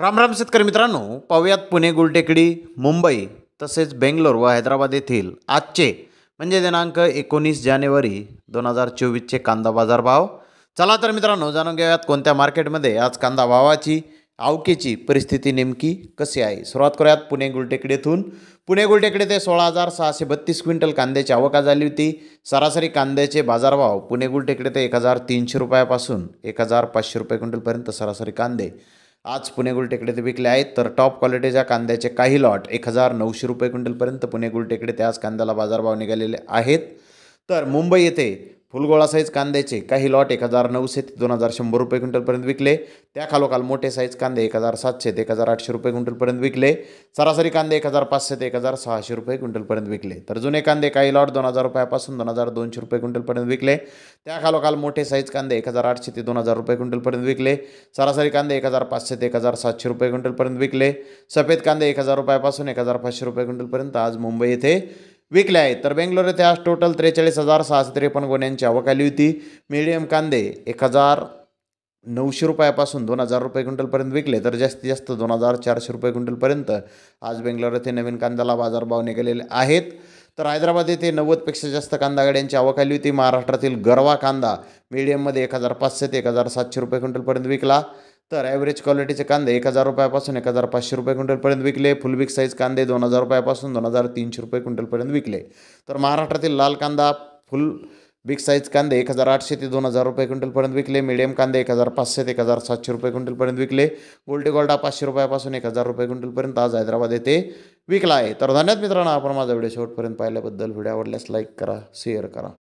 राम राम शेतकरी मित्रांनो, पाहुयात पुणे गुलटेकडी, मुंबई तसेच बेंगलोर व हैदराबाद येथील आजचे म्हणजे दिनांक 19 जानेवारी 2024चे कांदा बाजार भाव. चला तर मित्रांनो, जाणून घेऊयात कोणत्या मार्केटमध्ये आज कांदा भावाची आवकेची परिस्थिती नेमकी कशी आहे. सुरुवात करूयात पुणे गुलटेकडी येथून. पुणे गुलटेकडी ते 16,632 क्विंटल कांद्याची आवक झाली होती. सरासरी कांद्याचे बाजारभाव पुणे गुलटेकडी ते 1,300 रुपयापासून 1,500 रुपये क्विंटलपर्यंत सरासरी कांदे आज पुणे गुलटेकडे ते विकले आहेत. तर टॉप क्वालिटीच्या कांद्याचे काही लॉट 1,900 रुपये क्विंटलपर्यंत पुणे गुलटेकडे ते आज कांद्याला बाजारभाव निघालेले आहेत. तर मुंबई येथे फुलगोळा साईज कांद्याचे काही लॉट 1,900 ते 2,100 रुपये क्विंटलपर्यंत विकले. त्या खालोखाल मोठे साईज कांदे 1,700 ते 1,800 रुपये क्विंटलपर्यंत विकले. सरासरी कांदे 1,500 ते 1,600 रुपये क्विंटलपर्यंत विकले. तर जुने कांदे काही लॉट 2,000 रुपयापासून 2,200 रुपये क्विंटलपर्यंत विकले. त्या खालोखाल मोठे साईज कांदे 1,800 ते 2,000 रुपये क्विंटलपर्यंत विकले. सरासरी कांदे 1,500 ते 1,700 रुपये क्विंटलपर्यंत विकले. सफेद कांदे 1,000 रुपयापासून 1,500 रुपये क्विंटलपर्यंत आज मुंबई येथे विकले आहेत. तर बेंगलोर येथे आज टोटल 43,653 गोण्यांची आवक आली होती. मीडियम कांदे 1,900 रुपयापासून 2,000 रुपये क्विंटलपर्यंत विकले. तर जास्तीत जास्त 2,400 रुपये क्विंटलपर्यंत आज बेंगलोर येथे नवीन कांद्याला बाजारभाव निघालेले आहेत. तर हैदराबाद येथे 90पेक्षा जास्त कांदा गाड्यांची आवक आली होती. महाराष्ट्रातील गरवा कांदा मीडियममध्ये 1,500 ते 1,700 रुपये क्विंटलपर्यंत विकला. तर ॲव्हरेज क्वालिटीचे कांदे 1,000 रुपयापासून 1,500 रुपये क्विंटलपर्यंत विकले. फुल बिग साईज कांदे 2,000 रुपयापासून 2,300 रुपये क्विंटलपर्यंत विकले. तर महाराष्ट्रातील लाल कांदा फुल बिग साईज कांदे 1,800 ते 2,000 रुपये क्विंटलपर्यंत विकले. मीडियम कांदे 1,500 ते 1,700 रुपये क्विंटलपर्यंत विकले. गोल्टी गोल्डा 500 रुपयापासून 1,000 रुपये क्विंटलपर्यंत आज हैदराबाद येथे विकला आहे. तर धन्यवाद मित्रांनो, आपण माझा व्हिडिओ शेवटपर्यंत पाहिल्याबद्दल. व्हिडिओ आवडल्यास लाईक करा, शेअर करा.